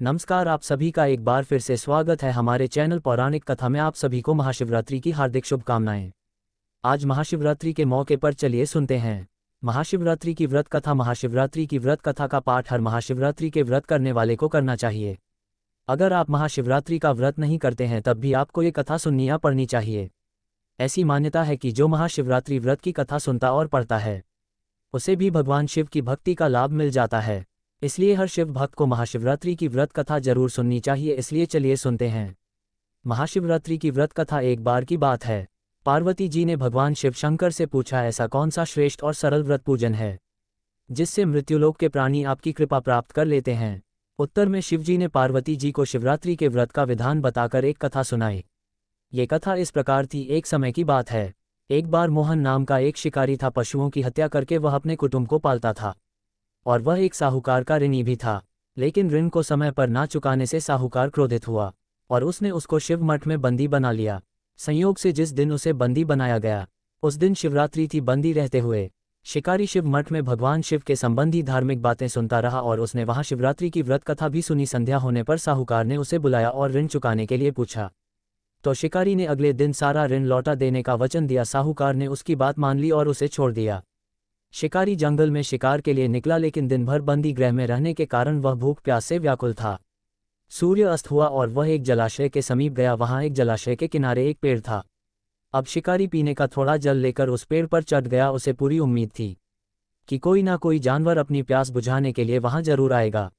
नमस्कार, आप सभी का एक बार फिर से स्वागत है हमारे चैनल पौराणिक कथा में। आप सभी को महाशिवरात्रि की हार्दिक शुभकामनाएं। आज महाशिवरात्रि के मौके पर चलिए सुनते हैं महाशिवरात्रि की व्रत कथा। महाशिवरात्रि की व्रत कथा का पाठ हर महाशिवरात्रि के व्रत करने वाले को करना चाहिए। अगर आप महाशिवरात्रि का व्रत नहीं करते हैं तब भी आपको ये कथा सुननी या पढ़नी चाहिए। ऐसी मान्यता है कि जो महाशिवरात्रि व्रत की कथा सुनता और पढ़ता है उसे भी भगवान शिव की भक्ति का लाभ मिल जाता है। इसलिए हर शिव भक्त को महाशिवरात्रि की व्रत कथा जरूर सुननी चाहिए। इसलिए चलिए सुनते हैं। महाशिवरात्रि की व्रत कथा। एक बार की बात है, पार्वती जी ने भगवान शिव शंकर से पूछा, ऐसा कौन सा श्रेष्ठ और सरल व्रत पूजन है जिससे मृत्युलोक के प्राणी आपकी कृपा प्राप्त कर लेते हैं। उत्तर में शिवजी ने पार्वती जी को शिवरात्रि के व्रत का विधान बताकर एक कथा सुनाई। ये कथा इस प्रकार थी। एक समय की बात है, एक बार मोहन नाम का एक शिकारी था। पशुओं की हत्या करके वह अपने कुटुंब को पालता था और वह एक साहूकार का ऋणी भी था। लेकिन ऋण को समय पर ना चुकाने से साहूकार क्रोधित हुआ और उसने उसको शिव मठ में बंदी बना लिया। संयोग से जिस दिन उसे बंदी बनाया गया उस दिन शिवरात्रि थी। बंदी रहते हुए शिकारी शिव मठ में भगवान शिव के संबंधी धार्मिक बातें सुनता रहा और उसने वहां शिवरात्रि की व्रत कथा भी सुनी। संध्या होने पर साहूकार ने उसे बुलाया और ऋण चुकाने के लिए पूछा तो शिकारी ने अगले दिन सारा ऋण लौटा देने का वचन दिया। साहूकार ने उसकी बात मान ली और उसे छोड़ दिया। शिकारी जंगल में शिकार के लिए निकला, लेकिन दिन भर बंदी गृह में रहने के कारण वह भूख प्यास से व्याकुल था। सूर्य अस्त हुआ और वह एक जलाशय के समीप गया। वहां एक जलाशय के किनारे एक पेड़ था। अब शिकारी पीने का थोड़ा जल लेकर उस पेड़ पर चढ़ गया। उसे पूरी उम्मीद थी कि कोई ना कोई जानवर अपनी प्यास बुझाने के लिए वहां जरूर आएगा।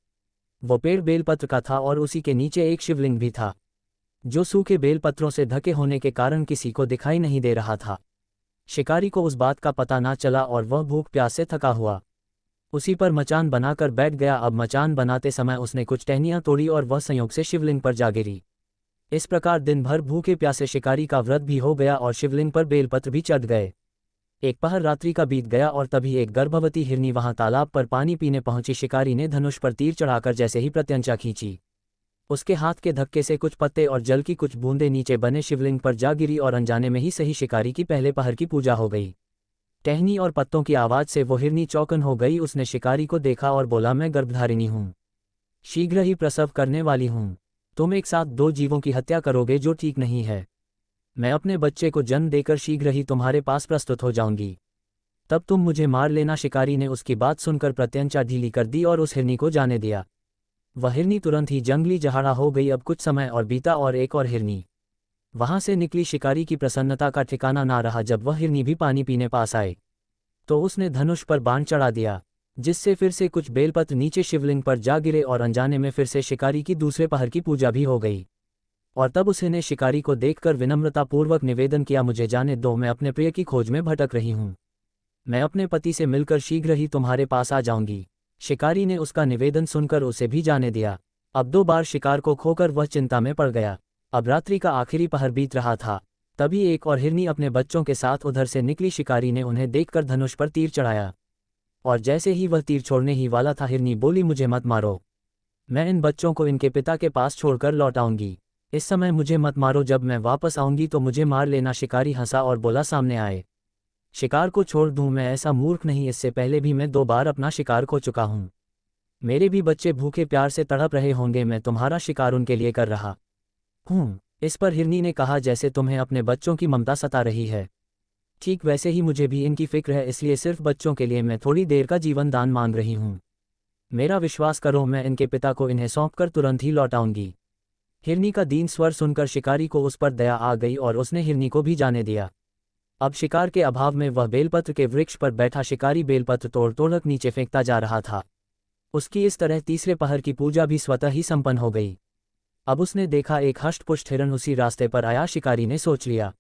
वो पेड़ बेलपत्र का था और उसी के नीचे एक शिवलिंग भी था जो सूखे बेलपत्रों से ढके होने के कारण किसी को दिखाई नहीं दे रहा था। शिकारी को उस बात का पता ना चला और वह भूख प्यास से थका हुआ उसी पर मचान बनाकर बैठ गया। अब मचान बनाते समय उसने कुछ टहनियां तोड़ी और वह संयोग से शिवलिंग पर जा गिरी। इस प्रकार दिन भर भूखे प्यासे शिकारी का व्रत भी हो गया और शिवलिंग पर बेलपत्र भी चढ़ गए। एक पहर रात्रि का बीत गया और तभी एक गर्भवती हिरनी वहां तालाब पर पानी पीने पहुंची। शिकारी ने धनुष पर तीर चढ़ाकर जैसे ही प्रत्यंचा खींची, उसके हाथ के धक्के से कुछ पत्ते और जल की कुछ बूंदें नीचे बने शिवलिंग पर जा गिरी और अनजाने में ही सही शिकारी की पहले पहर की पूजा हो गई। टहनी और पत्तों की आवाज से वो हिरनी चौकन हो गई। उसने शिकारी को देखा और बोला, मैं गर्भधारिणी हूँ, शीघ्र ही प्रसव करने वाली हूँ। तुम एक साथ दो जीवों की हत्या करोगे जो ठीक नहीं है। मैं अपने बच्चे को जन्म देकर शीघ्र ही तुम्हारे पास प्रस्तुत हो जाऊंगी, तब तुम मुझे मार लेना। शिकारी ने उसकी बात सुनकर प्रत्यंचा ढीली कर दी और उस हिरनी को जाने दिया। वह हिरनी तुरंत ही जंगली जहाड़ा हो गई। अब कुछ समय और बीता और एक और हिरनी वहां से निकली। शिकारी की प्रसन्नता का ठिकाना ना रहा। जब वह हिरनी भी पानी पीने पास आए तो उसने धनुष पर बाण चढ़ा दिया, जिससे फिर से कुछ बेलपत्र नीचे शिवलिंग पर जा गिरे और अनजाने में फिर से शिकारी की दूसरे पहर की पूजा भी हो गई। और तब उसने शिकारी को देखकर विनम्रतापूर्वक निवेदन किया, मुझे जाने दो, मैं अपने प्रिय की खोज में भटक रही हूँ। मैं अपने पति से मिलकर शीघ्र ही तुम्हारे पास आ जाऊंगी। शिकारी ने उसका निवेदन सुनकर उसे भी जाने दिया। अब 2 बार शिकार को खोकर वह चिंता में पड़ गया। अब रात्रि का आखिरी पहर बीत रहा था। तभी एक और हिरनी अपने बच्चों के साथ उधर से निकली। शिकारी ने उन्हें देखकर धनुष पर तीर चढ़ाया और जैसे ही वह तीर छोड़ने ही वाला था, हिरनी बोली, मुझे मत मारो, मैं इन बच्चों को इनके पिता के पास छोड़कर लौट आऊंगी। इस समय मुझे मत मारो, जब मैं वापस आऊंगी तो मुझे मार लेना। शिकारी हंसा और बोला, सामने आए शिकार को छोड़ दूं? मैं ऐसा मूर्ख नहीं, इससे पहले भी मैं 2 बार अपना शिकार खो चुका हूं। मेरे भी बच्चे भूखे प्यार से तड़प रहे होंगे, मैं तुम्हारा शिकार उनके लिए कर रहा हूं। इस पर हिरनी ने कहा, जैसे तुम्हें अपने बच्चों की ममता सता रही है, ठीक वैसे ही मुझे भी इनकी फिक्र है, इसलिए सिर्फ बच्चों के लिए मैं थोड़ी देर का जीवन दान मांग रही हूं। मेरा विश्वास करो, मैं इनके पिता को इन्हें सौंपकर तुरंत ही लौट आऊंगी। हिरनी का दीन स्वर सुनकर शिकारी को उस पर दया आ गई और उसने हिरनी को भी जाने दिया। अब शिकार के अभाव में वह बेलपत्र के वृक्ष पर बैठा शिकारी बेलपत्र तोड़ तोड़कर नीचे फेंकता जा रहा था। उसकी इस तरह तीसरे पहर की पूजा भी स्वतः ही संपन्न हो गई। अब उसने देखा एक हष्टपुष्ट हिरण उसी रास्ते पर आया। शिकारी ने सोच लिया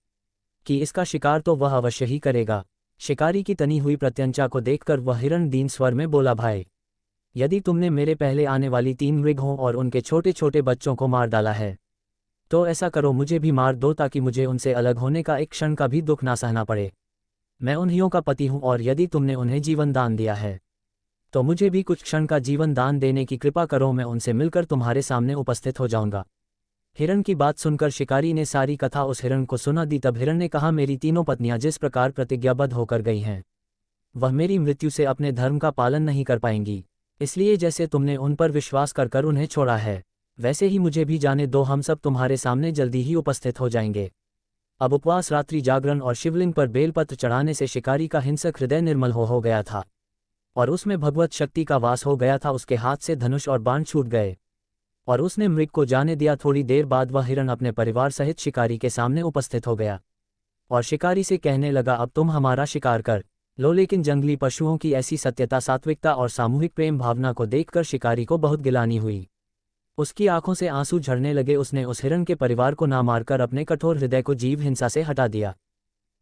कि इसका शिकार तो वह अवश्य ही करेगा। शिकारी की तनी हुई प्रत्यंचा को देखकर वह हिरण दीन स्वर में बोला, भाई, यदि तुमने मेरे पहले आने वाली 3 मृगों और उनके छोटे छोटे बच्चों को मार डाला है तो ऐसा करो, मुझे भी मार दो, ताकि मुझे उनसे अलग होने का एक क्षण का भी दुख ना सहना पड़े। मैं उन्हीं का पति हूं और यदि तुमने उन्हें जीवन दान दिया है तो मुझे भी कुछ क्षण का जीवन दान देने की कृपा करो, मैं उनसे मिलकर तुम्हारे सामने उपस्थित हो जाऊंगा। हिरण की बात सुनकर शिकारी ने सारी कथा उस हिरण को सुना दी। तब हिरण ने कहा, मेरी 3 पत्नियां जिस प्रकार प्रतिज्ञाबद्ध होकर गई हैं वह मेरी मृत्यु से अपने धर्म का पालन नहीं कर पाएंगी, इसलिए जैसे तुमने उन पर विश्वास कर उन्हें छोड़ा है वैसे ही मुझे भी जाने दो, हम सब तुम्हारे सामने जल्दी ही उपस्थित हो जाएंगे। अब उपवास, रात्रि जागरण और शिवलिंग पर बेलपत्र चढ़ाने से शिकारी का हिंसक हृदय निर्मल हो गया था और उसमें भगवत शक्ति का वास हो गया था। उसके हाथ से धनुष और बाण छूट गए और उसने मृग को जाने दिया। थोड़ी देर बाद वह हिरण अपने परिवार सहित शिकारी के सामने उपस्थित हो गया और शिकारी से कहने लगा, अब तुम हमारा शिकार कर लो। लेकिन जंगली पशुओं की ऐसी सत्यता, सात्विकता और सामूहिक प्रेम भावना को देखकर शिकारी को बहुत गिलानी हुई। उसकी आंखों से आंसू झरने लगे। उसने उस हिरण के परिवार को ना मारकर अपने कठोर हृदय को जीव हिंसा से हटा दिया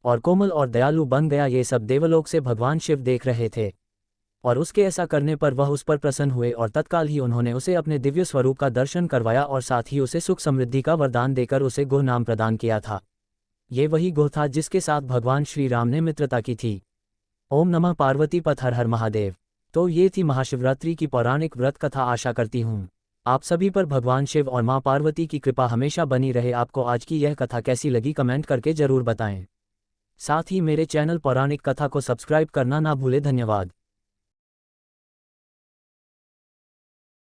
और कोमल और दयालु बन गया। ये सब देवलोक से भगवान शिव देख रहे थे और उसके ऐसा करने पर वह उस पर प्रसन्न हुए और तत्काल ही उन्होंने उसे अपने दिव्य स्वरूप का दर्शन करवाया और साथ ही उसे सुख समृद्धि का वरदान देकर उसे गोह नाम प्रदान किया था। ये वही गोह था जिसके साथ भगवान श्री राम ने मित्रता की थी। ओम नमः पार्वती पथ हर हर महादेव। तो ये थी महाशिवरात्रि की पौराणिक व्रत कथा। आशा करती हूँ आप सभी पर भगवान शिव और माँ पार्वती की कृपा हमेशा बनी रहे। आपको आज की यह कथा कैसी लगी कमेंट करके जरूर बताएं। साथ ही मेरे चैनल पौराणिक कथा को सब्सक्राइब करना ना भूले। धन्यवाद।